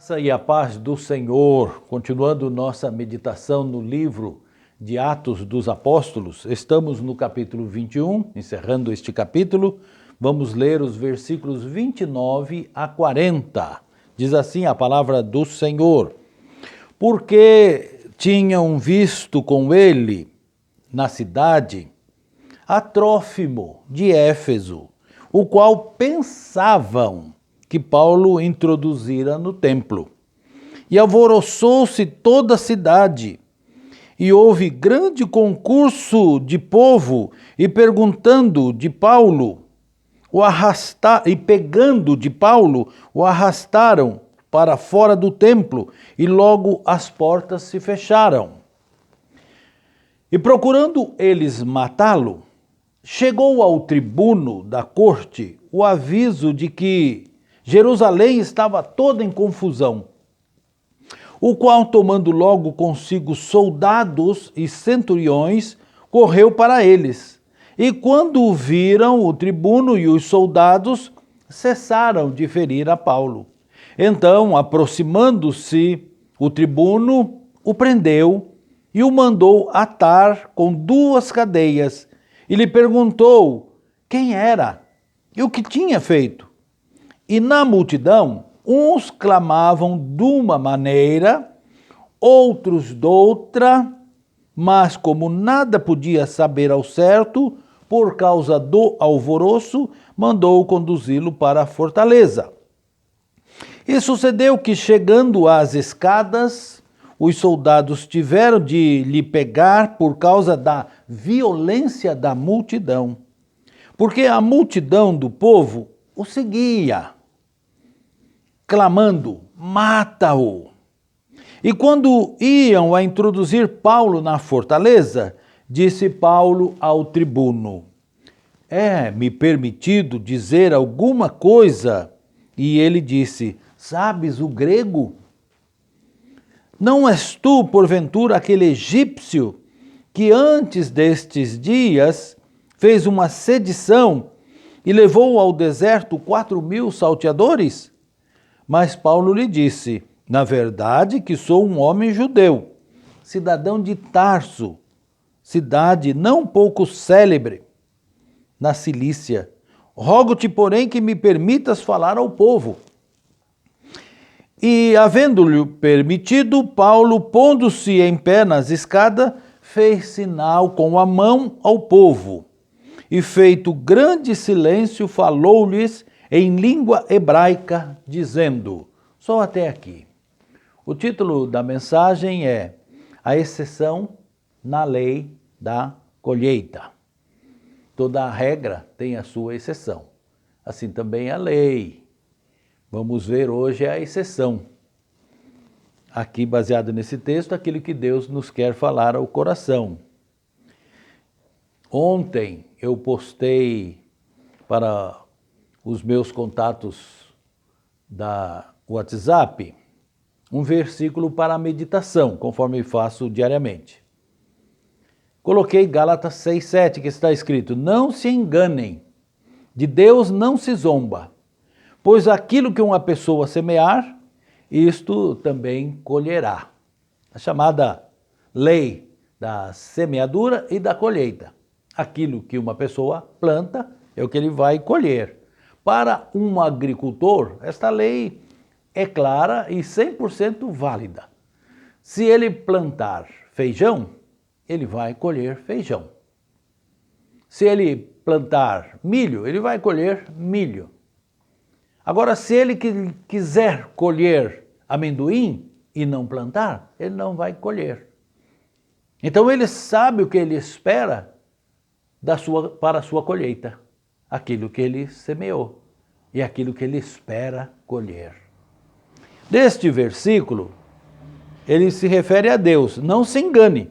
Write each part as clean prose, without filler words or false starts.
Graça e a paz do Senhor, continuando nossa meditação no livro de Atos dos Apóstolos, estamos no capítulo 21, encerrando este capítulo, vamos ler os versículos 29 a 40. Diz assim a palavra do Senhor: porque tinham visto com ele na cidade a Trófimo de Éfeso, o qual pensavam que Paulo introduzira no templo. E alvoroçou-se toda a cidade, e houve grande concurso de povo, e perguntando de Paulo, pegando de Paulo, o arrastaram para fora do templo, e logo as portas se fecharam. E procurando eles matá-lo, chegou ao tribuno da corte o aviso de que Jerusalém estava toda em confusão, o qual, tomando logo consigo soldados e centuriões, correu para eles. E quando o viram, o tribuno e os soldados cessaram de ferir a Paulo. Então, aproximando-se, o tribuno o prendeu e o mandou atar com 2 cadeias, e lhe perguntou quem era e o que tinha feito. E na multidão, uns clamavam de uma maneira, outros doutra, mas como nada podia saber ao certo, por causa do alvoroço, mandou conduzi-lo para a fortaleza. E sucedeu que, chegando às escadas, os soldados tiveram de lhe pegar por causa da violência da multidão, porque a multidão do povo o seguia, clamando: mata-o! E quando iam a introduzir Paulo na fortaleza, disse Paulo ao tribuno: é-me permitido dizer alguma coisa? E ele disse: sabes o grego? Não és tu, porventura, aquele egípcio que antes destes dias fez uma sedição e levou ao deserto 4.000 salteadores? Mas Paulo lhe disse: na verdade que sou um homem judeu, cidadão de Tarso, cidade não pouco célebre na Cilícia. Rogo-te, porém, que me permitas falar ao povo. E, havendo-lhe permitido, Paulo, pondo-se em pé nas escadas, fez sinal com a mão ao povo. E, feito grande silêncio, falou-lhes em língua hebraica, dizendo: só até aqui. O título da mensagem é A Exceção na Lei da Colheita. Toda regra tem a sua exceção, assim também a lei. Vamos ver hoje a exceção. Aqui, baseado nesse texto, aquilo que Deus nos quer falar ao coração. Ontem eu postei para os meus contatos da WhatsApp um versículo para a meditação, conforme faço diariamente. Coloquei Gálatas 6:7, que está escrito: não se enganem, de Deus não se zomba, pois aquilo que uma pessoa semear, isto também colherá. A chamada lei da semeadura e da colheita. Aquilo que uma pessoa planta é o que ele vai colher. Para um agricultor, esta lei é clara e 100% válida. Se ele plantar feijão, ele vai colher feijão. Se ele plantar milho, ele vai colher milho. Agora, se ele quiser colher amendoim e não plantar, ele não vai colher. Então ele sabe o que ele espera para a sua colheita. Aquilo que ele semeou e aquilo que ele espera colher. Deste versículo, ele se refere a Deus. Não se engane,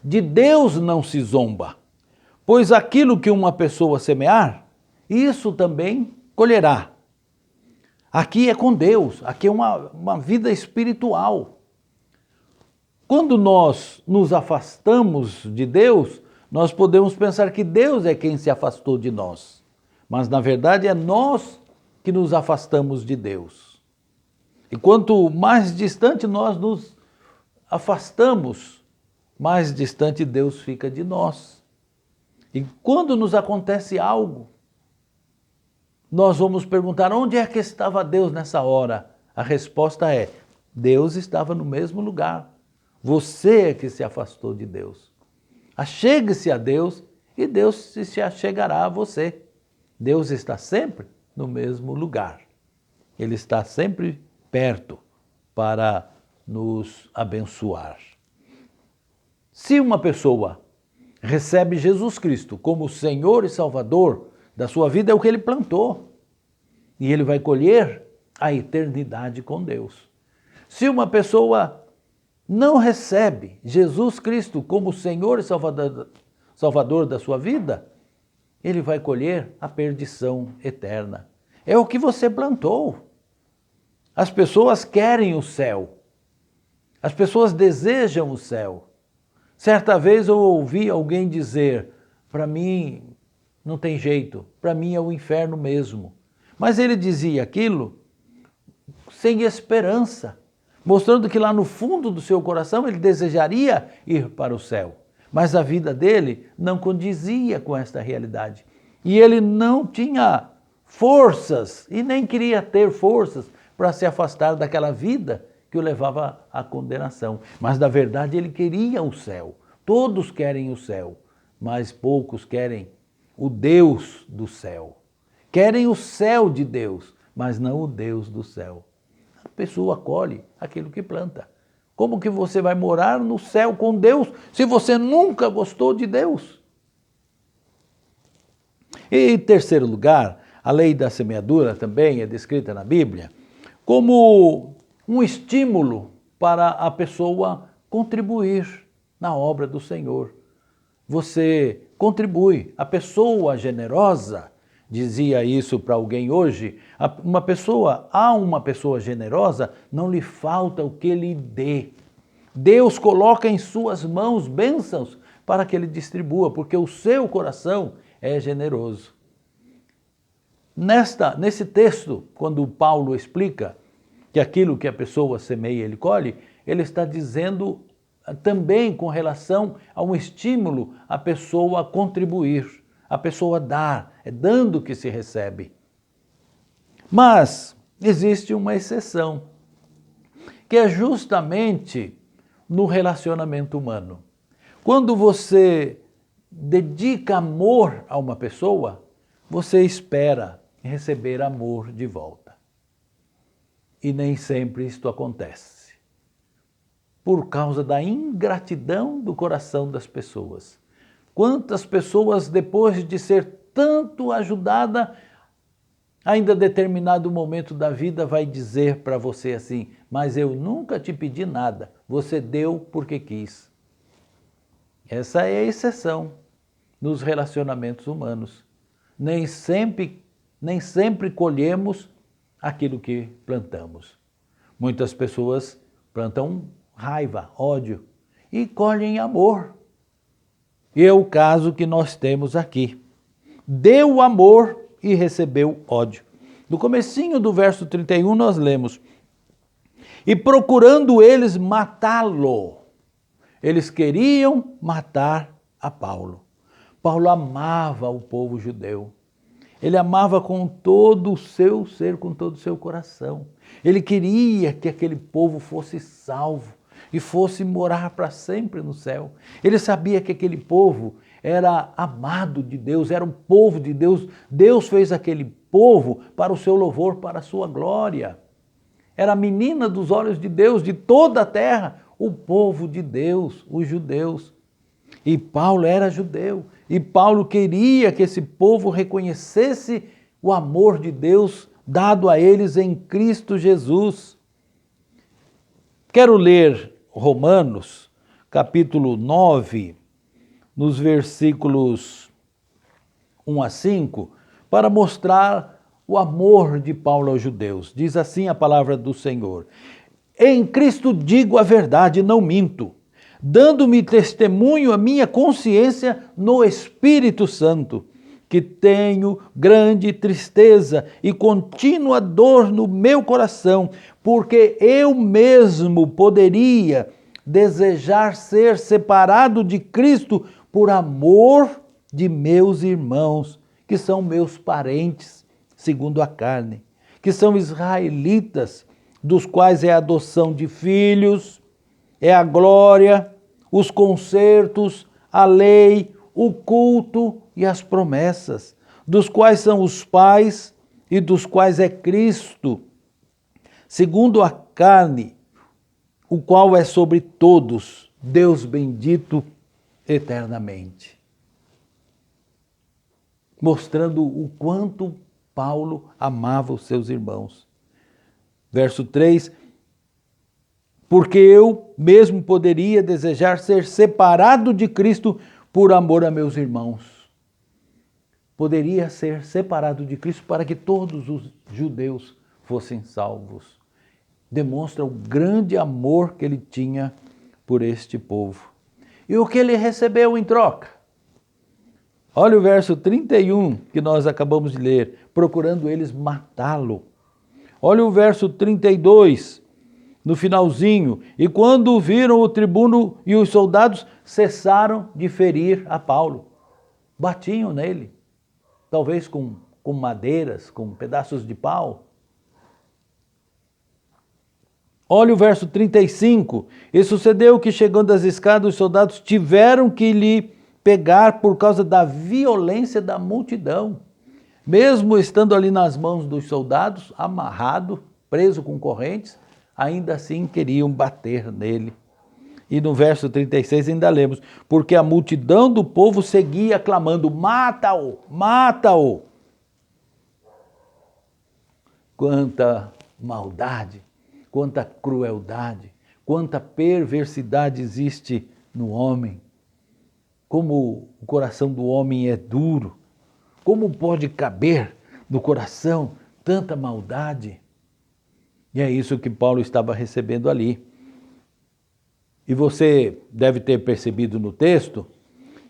de Deus não se zomba, pois aquilo que uma pessoa semear, isso também colherá. Aqui é com Deus, aqui é uma vida espiritual. Quando nós nos afastamos de Deus, nós podemos pensar que Deus é quem se afastou de nós. Mas, na verdade, é nós que nos afastamos de Deus. E quanto mais distante nós nos afastamos, mais distante Deus fica de nós. E quando nos acontece algo, nós vamos perguntar: onde é que estava Deus nessa hora? A resposta é: Deus estava no mesmo lugar. Você é que se afastou de Deus. Achegue-se a Deus e Deus se achegará a você. Deus está sempre no mesmo lugar. Ele está sempre perto para nos abençoar. Se uma pessoa recebe Jesus Cristo como Senhor e Salvador da sua vida, é o que ele plantou. E ele vai colher a eternidade com Deus. Se uma pessoa não recebe Jesus Cristo como Senhor e Salvador da sua vida, ele vai colher a perdição eterna. É o que você plantou. As pessoas querem o céu. As pessoas desejam o céu. Certa vez eu ouvi alguém dizer: para mim não tem jeito, para mim é o inferno mesmo. Mas ele dizia aquilo sem esperança, mostrando que lá no fundo do seu coração ele desejaria ir para o céu. Mas a vida dele não condizia com esta realidade. E ele não tinha forças e nem queria ter forças para se afastar daquela vida que o levava à condenação. Mas na verdade ele queria o céu. Todos querem o céu, mas poucos querem o Deus do céu. Querem o céu de Deus, mas não o Deus do céu. A pessoa colhe aquilo que planta. Como que você vai morar no céu com Deus se você nunca gostou de Deus? E em terceiro lugar, a lei da semeadura também é descrita na Bíblia como um estímulo para a pessoa contribuir na obra do Senhor. Você contribui. A pessoa generosa, dizia isso para alguém hoje, a uma pessoa generosa, não lhe falta o que lhe dê. Deus coloca em suas mãos bênçãos para que ele distribua, porque o seu coração é generoso. Nesse texto, quando Paulo explica que aquilo que a pessoa semeia, ele colhe, ele está dizendo também com relação a um estímulo à pessoa a contribuir, a pessoa dar, é dando que se recebe. Mas existe uma exceção, que é justamente no relacionamento humano. Quando você dedica amor a uma pessoa, você espera receber amor de volta. E nem sempre isto acontece, por causa da ingratidão do coração das pessoas. Quantas pessoas, depois de ser tanto ajudada, ainda em determinado momento da vida vai dizer para você assim: mas eu nunca te pedi nada, você deu porque quis. Essa é a exceção nos relacionamentos humanos. Nem sempre colhemos aquilo que plantamos. Muitas pessoas plantam raiva, ódio e colhem amor. E é o caso que nós temos aqui. Deu amor e recebeu ódio. No comecinho do verso 31 nós lemos: e procurando eles matá-lo, eles queriam matar a Paulo. Paulo amava o povo judeu. Ele amava com todo o seu ser, com todo o seu coração. Ele queria que aquele povo fosse salvo e fosse morar para sempre no céu. Ele sabia que aquele povo era amado de Deus, era um povo de Deus. Deus fez aquele povo para o seu louvor, para a sua glória. Era a menina dos olhos de Deus, de toda a terra, o povo de Deus, os judeus. E Paulo era judeu, e Paulo queria que esse povo reconhecesse o amor de Deus dado a eles em Cristo Jesus. Quero ler Romanos, capítulo 9, nos versículos 1 a 5, para mostrar o amor de Paulo aos judeus. Diz assim a palavra do Senhor: em Cristo digo a verdade, não minto, dando-me testemunho a minha consciência no Espírito Santo, que tenho grande tristeza e contínua dor no meu coração, porque eu mesmo poderia desejar ser separado de Cristo por amor de meus irmãos, que são meus parentes, segundo a carne, que são israelitas, dos quais é a adoção de filhos, é a glória, os concertos, a lei, o culto e as promessas, dos quais são os pais e dos quais é Cristo, segundo a carne, o qual é sobre todos, Deus bendito eternamente. Mostrando o quanto Paulo amava os seus irmãos. Verso 3, porque eu mesmo poderia desejar ser separado de Cristo por amor a meus irmãos. Poderia ser separado de Cristo para que todos os judeus fossem salvos. Demonstra o grande amor que ele tinha por este povo. E o que ele recebeu em troca? Olha o verso 31 que nós acabamos de ler, procurando eles matá-lo. Olha o verso 32, no finalzinho. E quando viram o tribuno e os soldados, cessaram de ferir a Paulo. Batiam nele, talvez com madeiras, com pedaços de pau. Olha o verso 35. E sucedeu que, chegando às escadas, os soldados tiveram que lhe pegar por causa da violência da multidão. Mesmo estando ali nas mãos dos soldados, amarrado, preso com correntes, ainda assim queriam bater nele. E no verso 36 ainda lemos, porque a multidão do povo seguia clamando, mata-o, mata-o. Quanta maldade, quanta crueldade, quanta perversidade existe no homem. Como o coração do homem é duro, como pode caber no coração tanta maldade? E é isso que Paulo estava recebendo ali. E você deve ter percebido no texto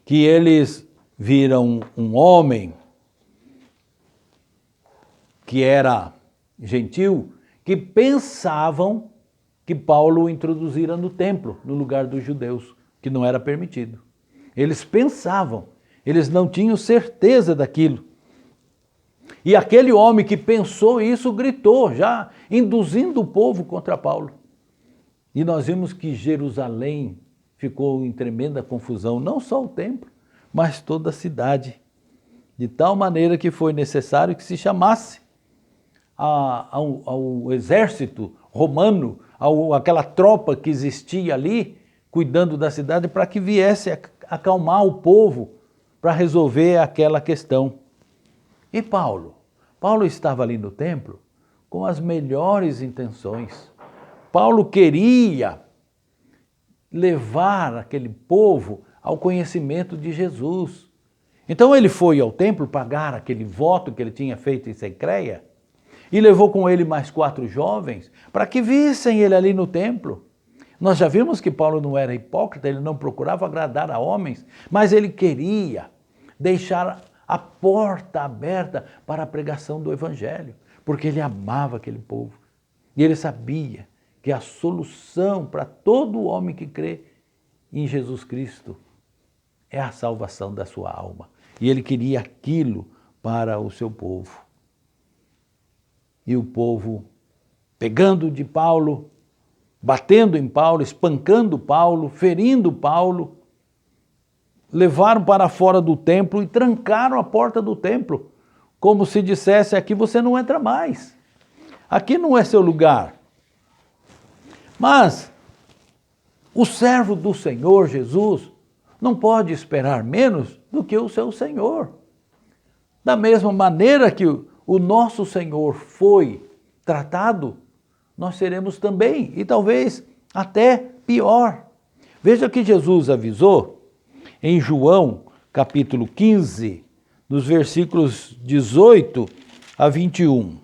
que eles viram um homem que era gentil, que pensavam que Paulo o introduzira no templo, no lugar dos judeus, que não era permitido. Eles pensavam, eles não tinham certeza daquilo. E aquele homem que pensou isso gritou, já induzindo o povo contra Paulo. E nós vimos que Jerusalém ficou em tremenda confusão, não só o templo, mas toda a cidade. De tal maneira que foi necessário que se chamasse ao exército romano, aquela tropa que existia ali, cuidando da cidade, para que viesse acalmar o povo, para resolver aquela questão. E Paulo? Paulo estava ali no templo com as melhores intenções. Paulo queria levar aquele povo ao conhecimento de Jesus. Então ele foi ao templo pagar aquele voto que ele tinha feito em Cencreia e levou com ele mais 4 jovens para que vissem ele ali no templo. Nós já vimos que Paulo não era hipócrita, ele não procurava agradar a homens, mas ele queria deixar a porta aberta para a pregação do Evangelho, porque ele amava aquele povo. E ele sabia que a solução para todo homem que crê em Jesus Cristo é a salvação da sua alma. E ele queria aquilo para o seu povo. E o povo, pegando de Paulo, batendo em Paulo, espancando Paulo, ferindo Paulo, levaram para fora do templo e trancaram a porta do templo, como se dissesse, aqui você não entra mais, aqui não é seu lugar. Mas o servo do Senhor Jesus não pode esperar menos do que o seu Senhor. Da mesma maneira que o nosso Senhor foi tratado, nós seremos também, e talvez até pior. Veja que Jesus avisou em João, capítulo 15, nos versículos 18 a 21.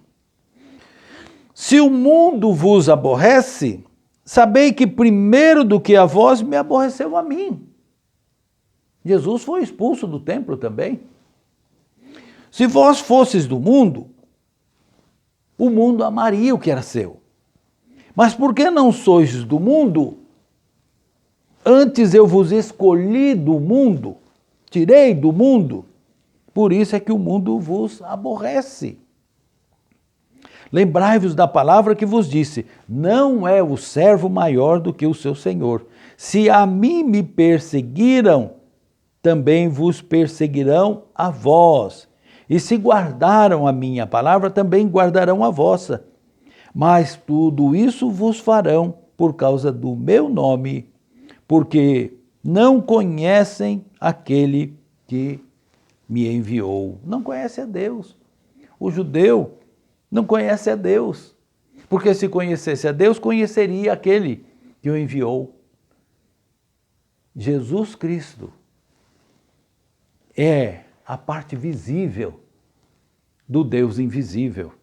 Se o mundo vos aborrece, sabei que primeiro do que a vós me aborreceu a mim. Jesus foi expulso do templo também. Se vós fosses do mundo, o mundo amaria o que era seu. Mas porque não sois do mundo, antes eu vos escolhi do mundo, tirei do mundo, por isso é que o mundo vos aborrece. Lembrai-vos da palavra que vos disse: não é o servo maior do que o seu senhor. Se a mim me perseguiram, também vos perseguirão a vós. E se guardaram a minha palavra, também guardarão a vossa. Mas tudo isso vos farão por causa do meu nome, porque não conhecem aquele que me enviou. Não conhece a Deus. O judeu não conhece a Deus, porque se conhecesse a Deus, conheceria aquele que o enviou. Jesus Cristo é a parte visível do Deus invisível.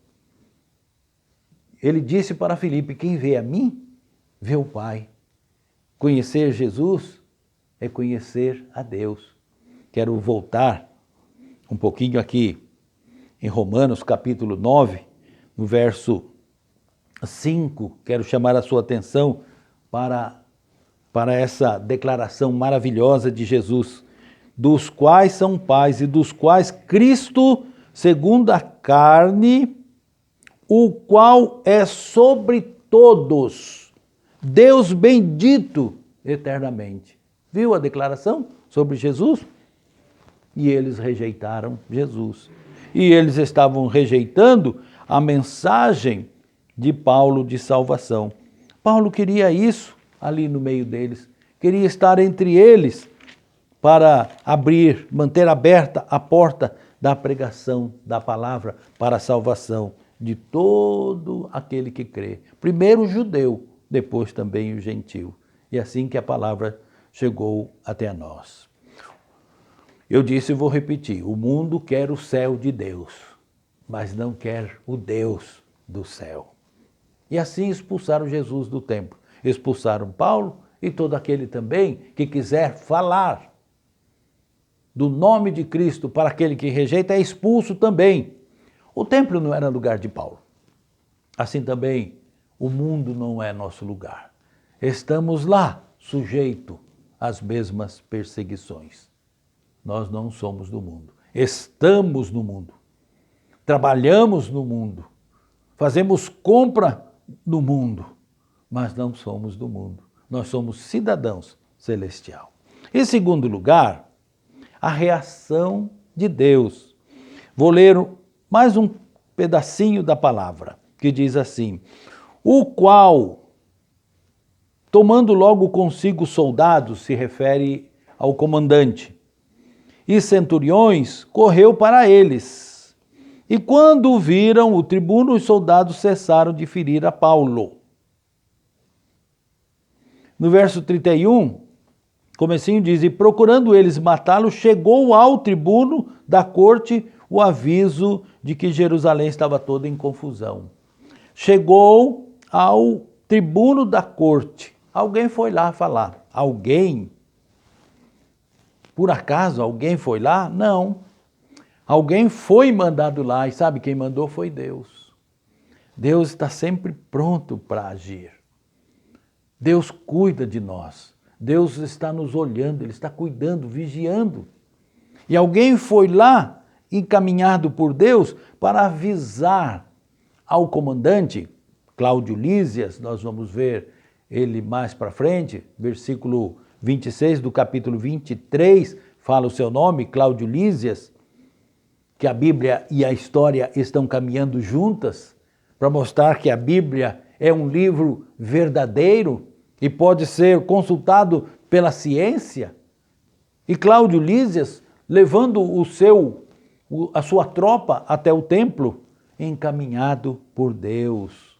Ele disse para Filipe: quem vê a mim, vê o Pai. Conhecer Jesus é conhecer a Deus. Quero voltar um pouquinho aqui em Romanos capítulo 9, no verso 5, quero chamar a sua atenção para essa declaração maravilhosa de Jesus, dos quais são pais e dos quais Cristo, segundo a carne, o qual é sobre todos, Deus bendito eternamente. Viu a declaração sobre Jesus? E eles rejeitaram Jesus. E eles estavam rejeitando a mensagem de Paulo de salvação. Paulo queria isso ali no meio deles, queria estar entre eles para manter aberta a porta da pregação da palavra para a salvação de todo aquele que crê. Primeiro o judeu, depois também o gentil. E assim que a palavra chegou até nós. Eu disse e vou repetir: o mundo quer o céu de Deus, mas não quer o Deus do céu. E assim expulsaram Jesus do templo. Expulsaram Paulo e todo aquele também que quiser falar do nome de Cristo para aquele que rejeita é expulso também. O templo não era lugar de Paulo. Assim também o mundo não é nosso lugar. Estamos lá sujeito às mesmas perseguições. Nós não somos do mundo. Estamos no mundo. Trabalhamos no mundo. Fazemos compra no mundo. Mas não somos do mundo. Nós somos cidadãos celestial. Em segundo lugar, a reação de Deus. Vou ler mais um pedacinho da palavra, que diz assim: o qual, tomando logo consigo soldados, se refere ao comandante, e centuriões, correu para eles. E quando o viram, o tribuno e os soldados cessaram de ferir a Paulo. No verso 31, comecinho diz: e procurando eles matá-lo, chegou ao tribuno da corte o aviso de que Jerusalém estava toda em confusão. Chegou ao tribuno da corte. Alguém foi lá falar. Alguém? Por acaso alguém foi lá? Não. Alguém foi mandado lá e sabe quem mandou foi Deus. Deus está sempre pronto para agir. Deus cuida de nós. Deus está nos olhando, Ele está cuidando, vigiando. E alguém foi lá, encaminhado por Deus, para avisar ao comandante, Cláudio Lísias, nós vamos ver ele mais para frente, versículo 26 do capítulo 23, fala o seu nome, Cláudio Lísias, que a Bíblia e a história estão caminhando juntas, para mostrar que a Bíblia é um livro verdadeiro e pode ser consultado pela ciência. E Cláudio Lísias, levando a sua tropa até o templo, encaminhado por Deus,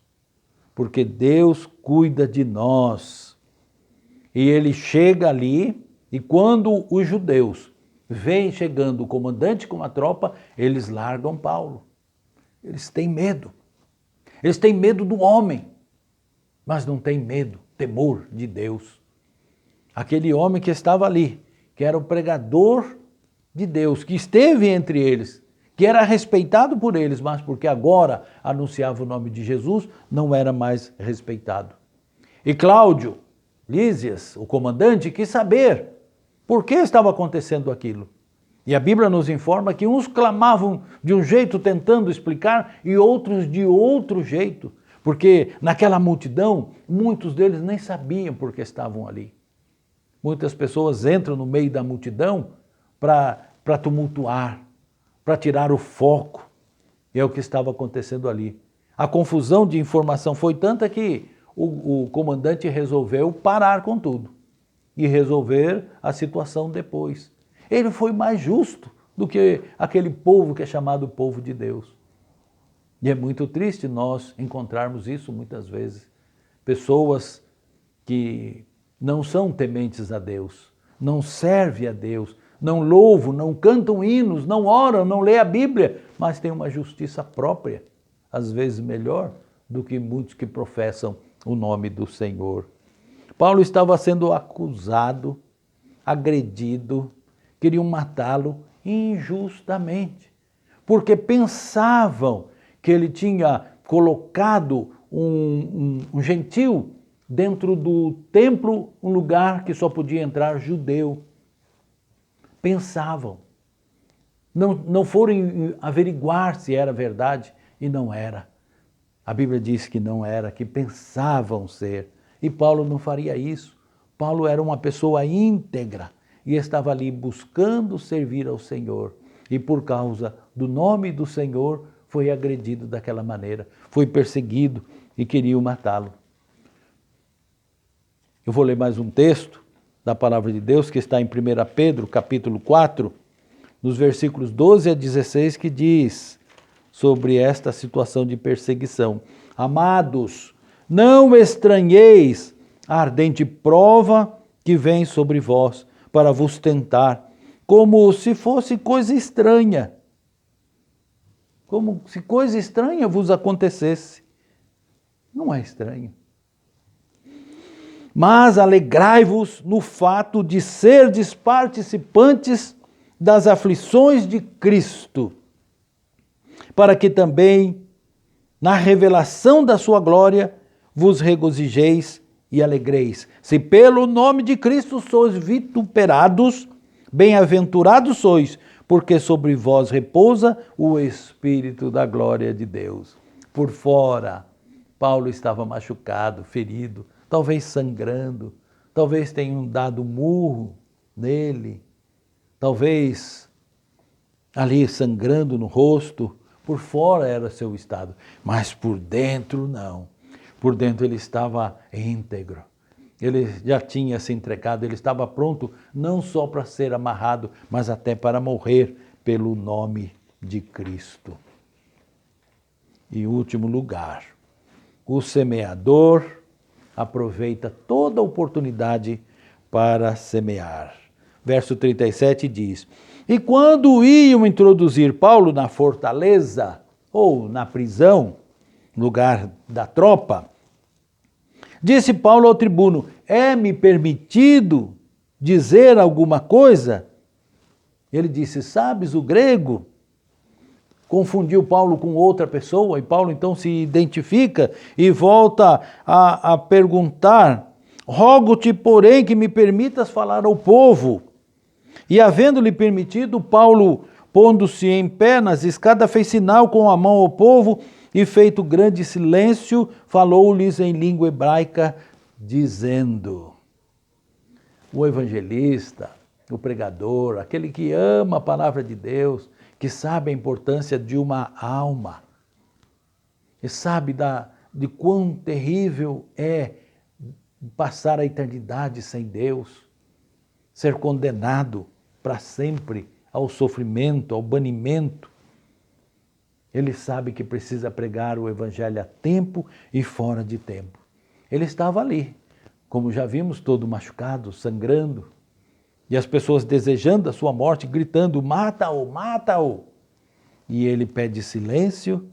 porque Deus cuida de nós. E ele chega ali, e quando os judeus veem chegando o comandante com a tropa, eles largam Paulo. Eles têm medo. Eles têm medo do homem, mas não têm medo, temor de Deus. Aquele homem que estava ali, que era o pregador de Deus, que esteve entre eles, que era respeitado por eles, mas porque agora anunciava o nome de Jesus, não era mais respeitado. E Cláudio Lísias, o comandante, quis saber por que estava acontecendo aquilo. E a Bíblia nos informa que uns clamavam de um jeito tentando explicar e outros de outro jeito, porque naquela multidão, muitos deles nem sabiam por que estavam ali. Muitas pessoas entram no meio da multidão para tumultuar, para tirar o foco. E é o que estava acontecendo ali. A confusão de informação foi tanta que o comandante resolveu parar com tudo e resolver a situação depois. Ele foi mais justo do que aquele povo que é chamado povo de Deus. E é muito triste nós encontrarmos isso muitas vezes. Pessoas que não são tementes a Deus, não servem a Deus, não louvam, não cantam hinos, não oram, não lêem a Bíblia, mas têm uma justiça própria, às vezes melhor do que muitos que professam o nome do Senhor. Paulo estava sendo acusado, agredido, queriam matá-lo injustamente, porque pensavam que ele tinha colocado um gentil dentro do templo, um lugar que só podia entrar judeu. Pensavam. Não foram averiguar se era verdade, e não era. A Bíblia diz que não era, que pensavam ser. E Paulo não faria isso. Paulo era uma pessoa íntegra e estava ali buscando servir ao Senhor. E por causa do nome do Senhor, foi agredido daquela maneira. Foi perseguido e queriam matá-lo. Eu vou ler mais um texto da palavra de Deus que está em 1 Pedro, capítulo 4, nos versículos 12 a 16, que diz sobre esta situação de perseguição. Amados, não estranheis a ardente prova que vem sobre vós para vos tentar, como se fosse coisa estranha. Como se coisa estranha vos acontecesse. Não é estranho. Mas alegrai-vos no fato de serdes participantes das aflições de Cristo, para que também, na revelação da sua glória, vos regozijeis e alegreis. Se pelo nome de Cristo sois vituperados, bem-aventurados sois, porque sobre vós repousa o Espírito da glória de Deus. Por fora, Paulo estava machucado, ferido, talvez sangrando, talvez tenham dado murro nele, talvez ali sangrando no rosto. Por fora era seu estado, mas por dentro não. Por dentro ele estava íntegro. Ele já tinha se entregado, ele estava pronto não só para ser amarrado, mas até para morrer pelo nome de Cristo. Em último lugar, o semeador aproveita toda oportunidade para semear. Verso 37 diz: E quando iam introduzir Paulo na fortaleza, ou na prisão, lugar da tropa, disse Paulo ao tribuno: É-me permitido dizer alguma coisa? Ele disse: Sabes o grego? Confundiu Paulo com outra pessoa, e Paulo então se identifica e volta a perguntar: Rogo-te, porém, que me permitas falar ao povo. E havendo-lhe permitido, Paulo, pondo-se em pé nas escadas, fez sinal com a mão ao povo, e feito grande silêncio, falou-lhes em língua hebraica, dizendo: O evangelista, o pregador, aquele que ama a palavra de Deus, que sabe a importância de uma alma, e sabe de quão terrível é passar a eternidade sem Deus, ser condenado para sempre ao sofrimento, ao banimento. Ele sabe que precisa pregar o evangelho a tempo e fora de tempo. Ele estava ali, como já vimos, todo machucado, sangrando, e as pessoas desejando a sua morte, gritando: mata-o, mata-o! E ele pede silêncio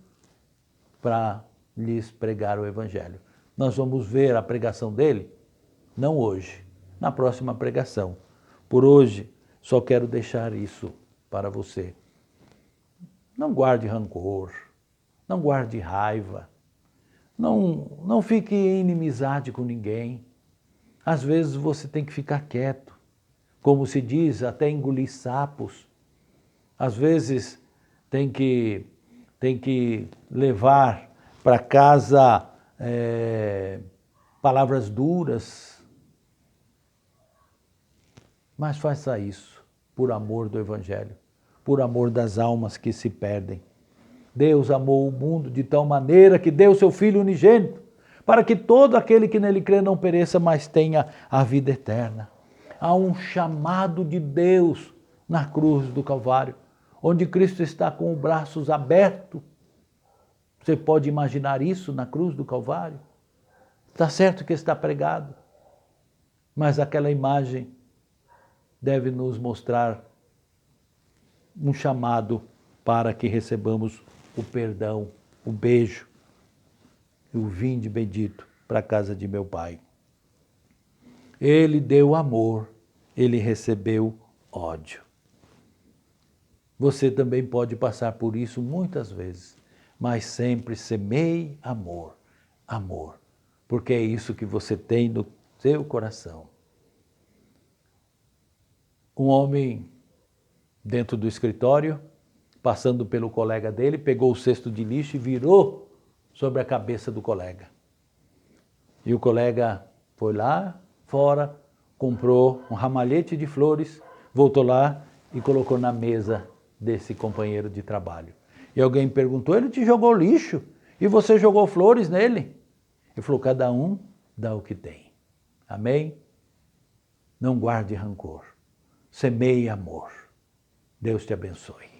para lhes pregar o evangelho. Nós vamos ver a pregação dele, não hoje, na próxima pregação. Por hoje, só quero deixar isso para você. Não guarde rancor, não guarde raiva, não fique em inimizade com ninguém. Às vezes você tem que ficar quieto, como se diz, até engolir sapos. Às vezes tem que levar para casa palavras duras, mas faça isso por amor do Evangelho, por amor das almas que se perdem. Deus amou o mundo de tal maneira que deu seu Filho unigênito, para que todo aquele que nele crê não pereça, mas tenha a vida eterna. Há um chamado de Deus na cruz do Calvário, onde Cristo está com os braços abertos. Você pode imaginar isso na cruz do Calvário? Está certo que está pregado, mas aquela imagem deve nos mostrar um chamado para que recebamos o perdão, o beijo e o vinde bendito para a casa de meu Pai. Ele deu amor, ele recebeu ódio. Você também pode passar por isso muitas vezes, mas sempre semeie amor, amor, porque é isso que você tem no seu coração. Um homem dentro do escritório, passando pelo colega dele, pegou o cesto de lixo e virou sobre a cabeça do colega. E o colega foi lá fora, comprou um ramalhete de flores, voltou lá e colocou na mesa desse companheiro de trabalho. E alguém perguntou, ele te jogou lixo e você jogou flores nele? Ele falou, cada um dá o que tem. Amém? Não guarde rancor, semeie amor. Deus te abençoe.